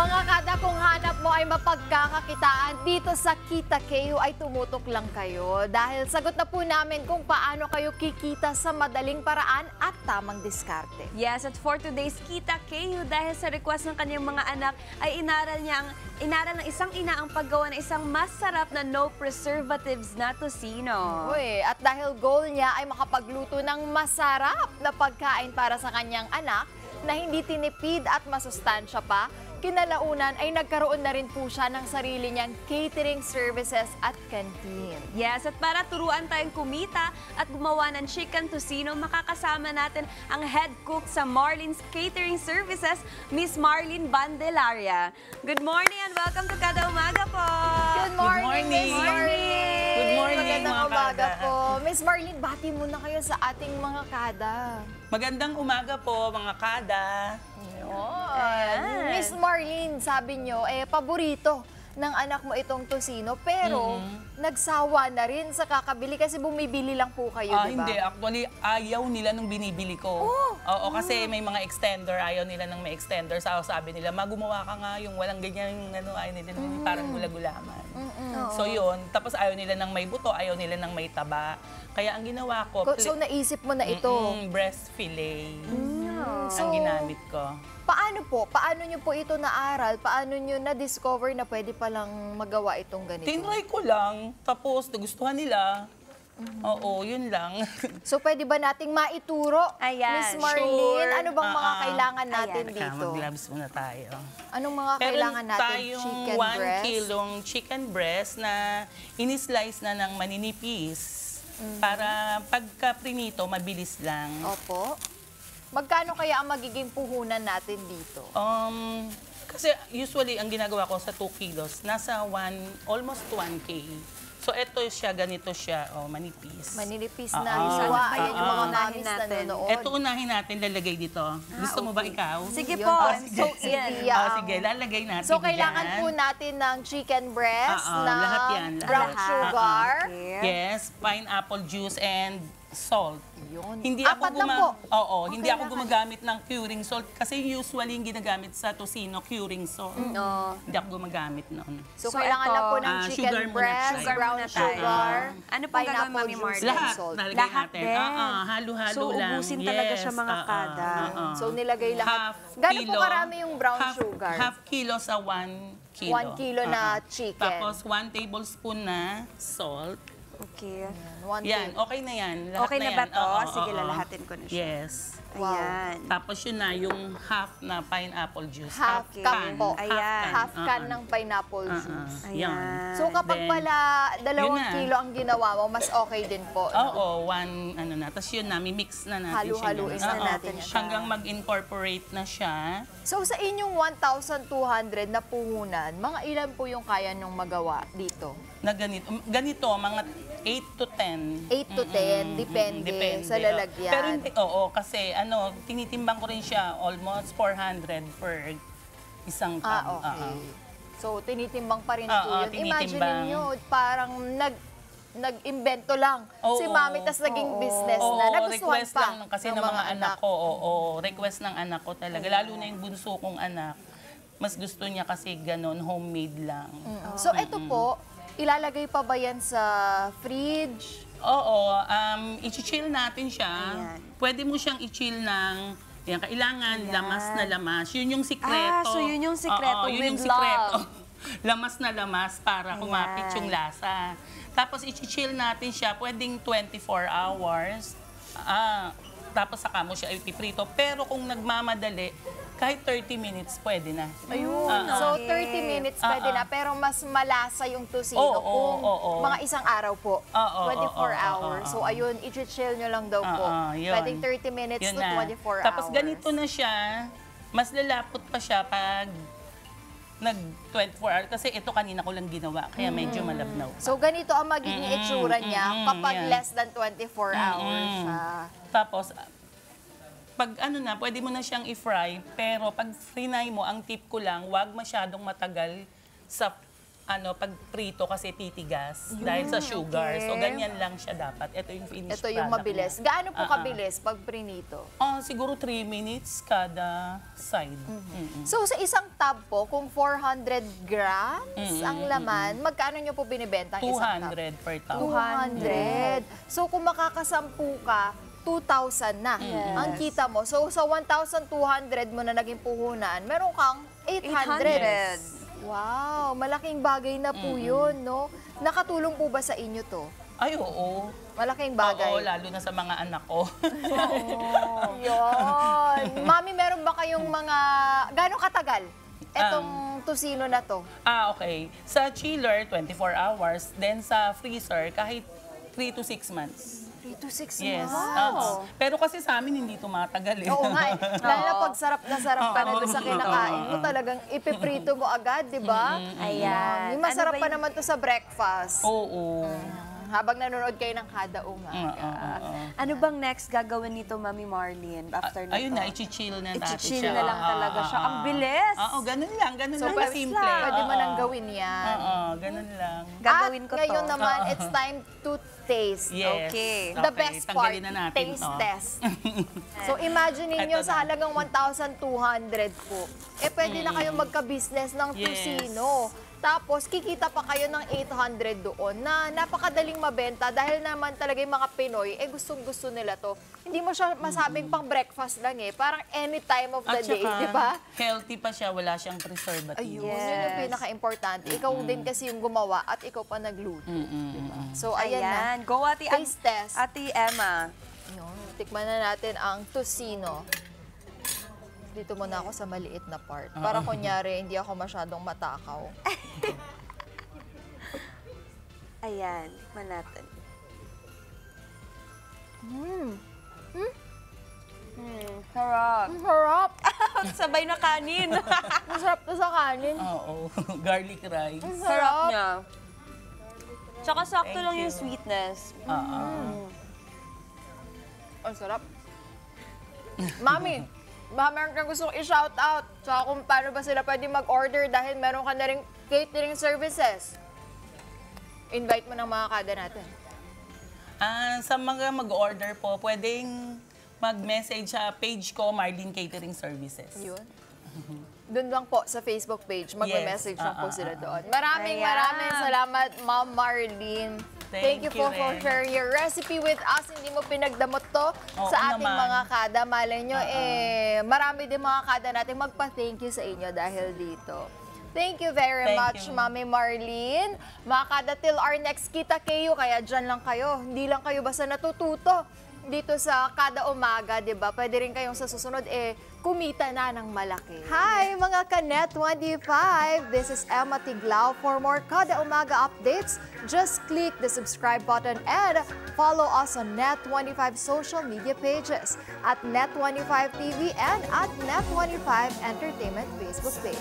Mga kada, kung hanap mo ay mapagkakakitaan, dito sa Kita KU ay tumutok lang kayo. Dahil sagot na po namin kung paano kayo kikita sa madaling paraan at tamang diskarte. Yes, at for today's Kita KU, dahil sa request ng kanyang mga anak, ay inaral ng isang ina ang paggawa ng isang masarap na no preservatives na tocino. Uy, at dahil goal niya ay makapagluto ng masarap na pagkain para sa kanyang anak na hindi tinipid at masustansya pa, kinalaunan ay nagkaroon na rin po siya ng sarili niyang catering services at canteen. Yes, at para turuan tayong kumita at gumawa ng chicken tocino, makakasama natin ang head cook sa Marlene's Catering Services, Miss Marlene Bandelaria. Good morning and welcome to Kada Umaga po! Good morning, Miss Good morning. Marlene! Good morning, Magandang mga umaga kada. po. Miss Marlene, bati muna kayo sa ating mga kada. Magandang umaga po, mga kada. Ayan. Miss Marlene, sabi nyo, paborito ng anak mo itong tocino, pero nagsawa na rin sa kakabili kasi bumibili lang po kayo, di ba? Hindi. Actually, ayaw nila nung binibili ko. Oo, kasi may mga extender. Ayaw nila nang may extender. Sabi nila, gumawa ka nga yung walang ganyan, ayaw nila yung parang gula-gulaman. So yun. Tapos ayaw nila nang may buto, ayaw nila nang may taba. Kaya ang ginawa ko, So naisip mo na ito. breast fillet So, ang ginamit ko. paano po? Paano nyo po ito naaral? Paano nyo na-discover na pwede palang magawa itong ganito? Tinry ko lang. Tapos nagustuhan nila. Oo, yun lang. So pwede ba nating maituro, Ayan, Miss Marlene? sure. Ano bang mga kailangan natin Ayan. dito? Mag-gloves muna tayo. Anong mga Meron kailangan natin? tayong Chicken 1 breast? kilong chicken breast na inislice na ng maninipis. Para pagka prinito, mabilis lang. Opo. Magkano kaya ang magiging puhunan natin dito? Kasi usually, ang ginagawa ko sa 2 kilos, nasa almost 1K. So, ito siya, ganito siya, manipis. Maninipis Oo. na hiwa. Ayan yung mga Unahin mamis na natin. nanonood. Ito unahin natin, lalagay dito. Gusto mo ba ikaw? Sige Yun. po. So, hindi Sige, lalagay natin So, kailangan dyan. po natin ng chicken breast, Oo, na lahat yan, lahat. brown Lahat. sugar. Okay. Yes, pineapple juice and salt. Yun. Hindi Apat ako lang po. Oo, hindi ako kailangan. gumagamit ng curing salt kasi usually yung ginagamit sa tocino curing salt. No. Hindi ako gumagamit noon. So, So, kailangan ito, lang po ng sugar chicken muna breast, siya. Sugar brown muna tayo. sugar, Ano pong gagawin, pineapple Mami juice, Marlene? and Lahat, salt. nalagay Lahat natin. din. Halo-halo So, lang. ubusin talaga siya, mga kada. So, nilagay lahat. Half Gano'n po kilo, karami yung brown half, sugar? Half kilo sa 1 kilo. 1 kilo na chicken. Tapos 1 tablespoon na salt. Okay. Yan, okay na yan. Lahat Okay na yan. ba to? Oo, Sige, oo. lalahatin ko na siya. Yes. Wow. Ayan. Tapos yun na, yung half na pineapple juice. Half Okay. cup po. Ayan. Half can ng pineapple juice. Ayan. So kapag Then, pala 2 yun na. kilo ang ginawa mo, mas okay din po. no? Oo, Tapos yun na, mix na natin Halu-haluin siya. na Oo, natin siya. Hanggang mag-incorporate na siya. So sa inyong 1,200 na puhunan, mga ilan po yung kaya nung magawa dito? Na ganito, mga 8 to 10. 8 to 10, depende sa lalagyan. Pero hindi, kasi tinitimbang ko rin siya almost 400 per isang pound. Okay. So tinitimbang pa rin po Oo, yun. Imagine tinitimbang. niyo parang nag-invento lang. Si Mami, tas naging business na. Nagustuhan request pa lang kasi ng mga anak ko. Request ng anak ko talaga. Lalo na yung bunso kong anak. Mas gusto niya kasi ganun, homemade lang. So ito po, ilalagay pa ba yan sa fridge? Oo, i-chill natin siya. Ayan. Pwede mo siyang i-chill ng, kailangan lamas na lamas. Yun yung sikreto. So yun yung sikreto yun with yung sikreto. love. Lamas na lamas para kumapit Ayan. yung lasa. Tapos i-chill natin siya, pwedeng 24 hours. Tapos saka mo siya ipiprito. Pero kung nagmamadali, kahit 30 minutes pwede na. Ayun. So 30 minutes pwede na, pero mas malasa yung tocino kung mga isang araw po. 24 hours. So ayun, i-chill nyo lang daw po. Yun. Pwedeng 30 minutes Yun to na. 24 Tapos hours. ganito na siya, mas lalapot pa siya pag nag-24 hours. Kasi ito kanina ko lang ginawa, kaya medyo malabnaw. So ganito ang magiging itsura niya kapag yan. less than 24 hours siya. Tapos, pag pwede mo na siyang i-fry, pero pag frinay mo, ang tip ko lang, wag masyadong matagal sa pag prito kasi titigas dahil sa sugar. okay. So, ganyan lang siya dapat. Ito yung finished Ito yung product mabilis. niya. Gaano po kabilis pag prinito? Siguro 3 minutes kada side. So sa isang tub po, kung 400 grams ang laman, magkano nyo po binibenta ang isang tub? 200 per tub. 200. So kung makakasampu ka, 2,000 na ang kita mo. So sa 1,200 mo na naging puhunan, meron kang 800. Wow, malaking bagay na po yun, no? Nakatulong po ba sa inyo to? Ay, oo. Malaking bagay. Oo, lalo na sa mga anak ko. Yun. Mami, meron ba kayong mga, gano'ng katagal etong tusino na to? Okay. Sa chiller, 24 hours. Then sa freezer, kahit 3 to 6 months. 3 to 6 Yes. months. Pero kasi sa amin, hindi tumatagal eh. Oo nga eh. Dahil na pag sarap na sarap ka na doon sa kinakain mo, talagang ipiprito mo agad, di ba? Ayan. Yung masarap Ano ba pa naman to sa breakfast. Oo. Habang nanonood kayo ng kada umaga. Ano bang next gagawin nito, Mami Marlene, after nito? Ayun na, i-chill na natin I-chill siya. na lang talaga siya. Ang bilis! Oo, ganun lang. Ganun So, lang simple. pwede mo Oo. nang gawin yan. Oo, ganun lang. Gagawin At ko to. ngayon naman, it's time to taste. Yes. Okay. The best part, tanggalin na natin taste to. test. So imagine ninyo Eto sa na. halagang 1,200 po, pwede na kayong magka-business ng Yes. tusino. Tapos kikita pa kayo ng 800 doon na napakadaling mabenta dahil naman talaga yung mga Pinoy, gustong-gusto nila to. Hindi mo siya masabing pang breakfast lang parang any time of the At day, saka, di ba? healthy pa siya, wala siyang preservative. Ayun, Yes. yun yung pinaka-importante. Ikaw din kasi yung gumawa at ikaw pa nagluto. So ayan na. Ayan. Go, Ate, Taste test. Ate Emma. Yun, tikman na natin ang tusino. Dito muna ako sa maliit na part. Para kunyari, hindi ako masyadong matakaw. Ayan. Tikman natin. Sarap. Ang sarap! Sabay na kanin. Masarap to sa kanin. Oo, garlic rice. Ang Sarap niya. Tsaka sakto Thank lang yung you. sweetness. Ang sarap. Mami, baka meron kang gustong i-shout out. Tsaka kung paano ba sila pwede mag-order dahil meron ka na rin catering services. Invite mo ng mga kada natin. Sa mga mag-order po, pwedeng mag-message sa page ko, Marlene Catering Services. Yun. Doon lang po sa Facebook page, mag-message lang po sila doon. Maraming Ayan. salamat, Ma'am Marlene. Thank you po Thank you for rin. sharing your recipe with us. Hindi mo pinagdamot to Oo sa ating naman. mga kada. Malay nyo, marami din mga kada natin magpa-thank you sa inyo dahil dito. Thank you very Thank much, you. Mami Marlene. Mga kada, till our next kita kayo, kaya dyan lang kayo. Hindi lang kayo basta natututo dito sa kada umaga, di ba? Pwede rin kayong sa susunod, kumita na ng malaki. Hi, mga Kanet25! This is Emma Tiglao. For more kada umaga updates, just click the subscribe button and follow us on Net25 social media pages at Net25 TV and at Net25 Entertainment Facebook page.